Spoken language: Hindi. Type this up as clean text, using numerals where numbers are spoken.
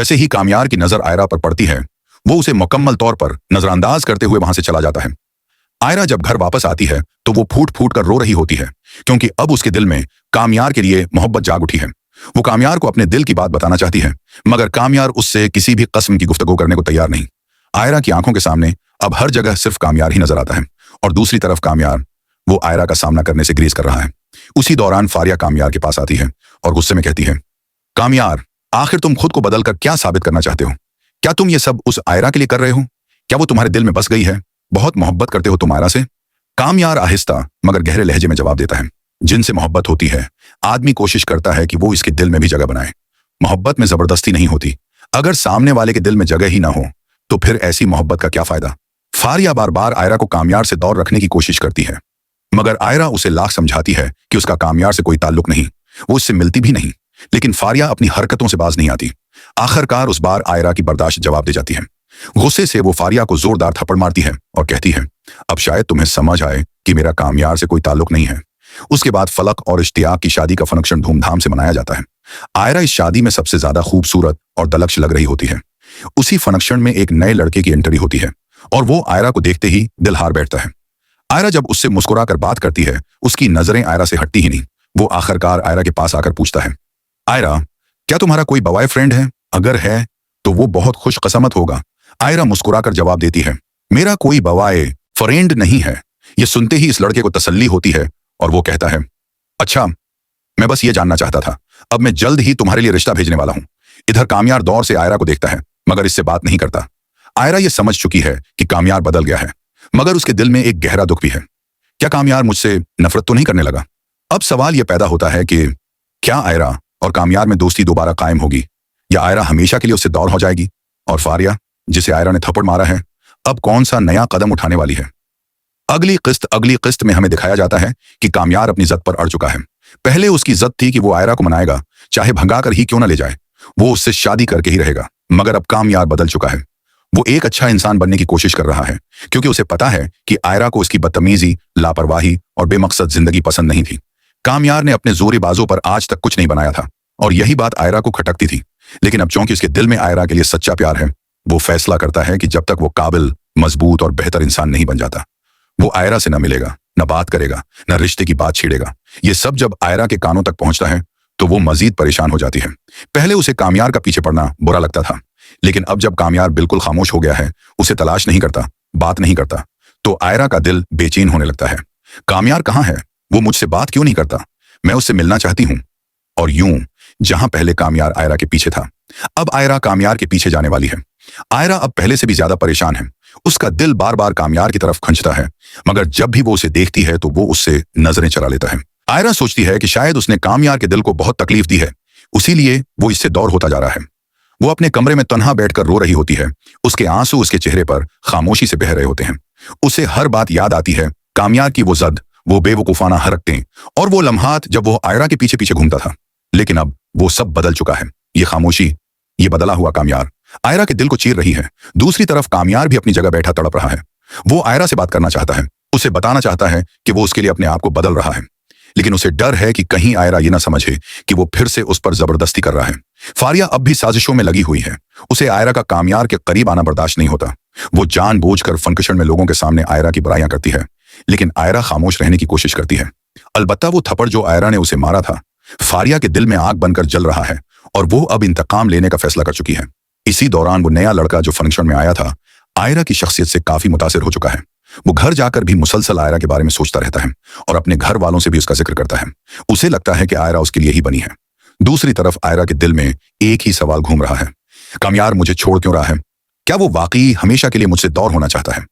जैसे ही कामयार की नजर आयरा पर पड़ती है, वो उसे मुकम्मल तौर पर नजरअंदाज करते हुए वहां से चला जाता है। आयरा जब घर वापस आती है तो वो फूट फूट कर रो रही होती है, क्योंकि अब उसके दिल में कामयार के लिए मोहब्बत जाग उठी है। वो कामयार को अपने दिल की बात बताना चाहती है, मगर कामयार उससे किसी भी कस्म की गुफ्तगू करने को तैयार नहीं। आयरा की आंखों के सामने अब हर जगह सिर्फ कामयार ही नजर आता है, और दूसरी तरफ कामयार वो आयरा का सामना करने से ग्रेज कर रहा है। उसी दौरान फारिया कामयार के पास आती है और गुस्से में कहती है, कामयार, आखिर तुम खुद को बदलकर क्या साबित करना चाहते हो? क्या तुम ये सब उस आयरा के लिए कर रहे हो? क्या वो तुम्हारे दिल में बस गई है? बहुत मोहब्बत करते हो तुम आयरा से? कामयार आहिस्ता मगर गहरे लहजे में जवाब देता है, जिनसे मोहब्बत होती है, आदमी कोशिश करता है कि वो इसके दिल में भी जगह बनाए। मोहब्बत में जबरदस्ती नहीं होती। अगर सामने वाले के दिल में जगह ही ना हो तो फिर ऐसी मोहब्बत का क्या फायदा? फारिया बार बार आयरा को कामयार से दूर रखने की कोशिश करती है, मगर आयरा उसे लाख समझाती है कि उसका कामयार से कोई ताल्लुक नहीं, वो उससे मिलती भी नहीं। लेकिन फारिया अपनी हरकतों से बाज नहीं आती। आखिरकार उस बार आयरा की बर्दाश्त जवाब दे जाती है। गुस्से से वो फारिया को जोरदार थप्पड़ मारती है और कहती है, अब शायद तुम्हें समझ आए कि मेरा कामयार से कोई ताल्लुक नहीं है। उसके बाद फलक और इश्तियाक की शादी का फंक्शन धूमधाम से मनाया जाता है। आयरा इस शादी में सबसे ज्यादा खूबसूरत और दलक्ष लग रही होती है। उसी फंक्शन में एक नए लड़के की एंट्री होती है और वो आयरा को देखते ही दिल हार बैठता है। आयरा जब उससे मुस्कुराकर बात करती है, उसकी नजरें आयरा से हटती ही नहीं। वो आखिरकार आयरा के पास आकर पूछता है, आयरा, क्या तुम्हारा कोई बॉय फ्रेंड है? अगर है तो वो बहुत खुशकिस्मत होगा। आयरा मुस्कुराकर जवाब देती है, मेरा कोई बॉय फ्रेंड नहीं है। ये सुनते ही इस लड़के को तसल्ली होती है और वो कहता है, अच्छा, मैं बस ये जानना चाहता था। अब मैं जल्द ही तुम्हारे लिए रिश्ता भेजने वाला हूं। इधर कामयार दौर से आयरा को देखता है, मगर इससे बात नहीं करता। आयरा ये समझ चुकी है कि कामयार बदल गया है, मगर उसके दिल में एक गहरा दुख भी है। क्या कामयार मुझसे नफरत तो नहीं करने लगा? अब सवाल यह पैदा होता है कि क्या आयरा और कामयार में दोस्ती दोबारा कायम होगी, या आयरा हमेशा के लिए उससे दूर हो जाएगी? और फारिया, जिसे आयरा ने थप्पड़ मारा है, अब कौन सा नया कदम उठाने वाली है? अगली किस्त में हमें दिखाया जाता है कि कामयार अपनी जद पर अड़ चुका है। पहले उसकी जद थी कि वो आयरा को मनाएगा, चाहे भगाकर ही क्यों ना ले जाए, वो उससे शादी करके ही रहेगा। मगर अब कामयार बदल चुका है। वो एक अच्छा इंसान बनने की कोशिश कर रहा है, क्योंकि उसे पता है कि आयरा को उसकी बदतमीजी, लापरवाही और बेमकसद जिंदगी पसंद नहीं थी। कामयार ने अपने जोरी बाजों पर आज तक कुछ नहीं बनाया था, और यही बात आयरा को खटकती थी। लेकिन अब चूंकि उसके दिल में आयरा के लिए सच्चा प्यार है, वो फैसला करता है कि जब तक वो काबिल, मजबूत और बेहतर इंसान नहीं बन जाता, वो आयरा से न मिलेगा, न बात करेगा, न रिश्ते की बात छेड़ेगा। ये सब जब आयरा के कानों तक पहुंचता है तो वो मजीद परेशान हो जाती है। पहले उसे कामयार का पीछे पड़ना बुरा लगता था, लेकिन अब जब कामयार बिल्कुल खामोश हो गया है, उसे तलाश नहीं करता, बात नहीं करता, तो आयरा का दिल बेचैन होने लगता है। कामयार कहाँ है? वो मुझसे बात क्यों नहीं करता? मैं उससे मिलना चाहती हूँ। और यूं, जहां पहले कामयार आयरा के पीछे था, अब आयरा कामयार के पीछे जाने वाली है। आयरा अब पहले से भी ज्यादा परेशान है। उसका दिल बार बार कामयार की तरफ खंचता है, मगर जब भी वो उसे देखती है तो वो उससे नजरें चरा लेता है। आयरा सोचती है कि शायद उसने कामयार के दिल को बहुत तकलीफ दी है, उसीलिए वो इससे दूर होता जा रहा है। वो अपने कमरे में तन्हा बैठकर रो रही होती है। उसके आंसू उसके चेहरे पर खामोशी से बह रहे होते हैं। उसे हर बात याद आती है, कामयार की वो जद, वो बेवकूफाना हरकतें और वो लम्हात जब वो आयरा के पीछे पीछे घूमता था। लेकिन अब वो सब बदल चुका है। ये खामोशी, ये बदला हुआ कामयार आयरा के दिल को चीर रही है। दूसरी तरफ कामयार भी अपनी जगह बैठा तड़प रहा है। वो आयरा से बात करना चाहता है, उसे बताना चाहता है कि वो उसके लिए अपने आप को बदल रहा है, लेकिन उसे डर है कि कहीं आयरा ये ना समझे कि वो फिर से उस पर जबरदस्ती कर रहा है। फारिया अब भी साजिशों में लगी हुई है। उसे आयरा का कामयार के करीब आना बर्दाश्त नहीं होता। वो जानबूझकर फंक्शन में लोगों के सामने आयरा की बुराइयां करती है, लेकिन आयरा खामोश रहने की कोशिश करती है। अलबत्ता वो थप्पड़ जो आयरा ने उसे मारा था, फारिया के दिल में आग बनकर जल रहा है, और वो अब इंतकाम लेने का फैसला कर चुकी है। इसी दौरान वो नया लड़का जो फंक्शन में आया था, आयरा की शख्सियत से काफी मुतासिर हो चुका है। वो घर जाकर भी मुसलसल आयरा के बारे में सोचता रहता है और अपने घर वालों से भी उसका जिक्र करता है। उसे लगता है कि आयरा उसके लिए ही बनी है। दूसरी तरफ आयरा के दिल में एक ही सवाल घूम रहा है, कामयार मुझे छोड़ क्यों रहा है? क्या वो वाकई हमेशा के लिए मुझसे दूर होना चाहता है?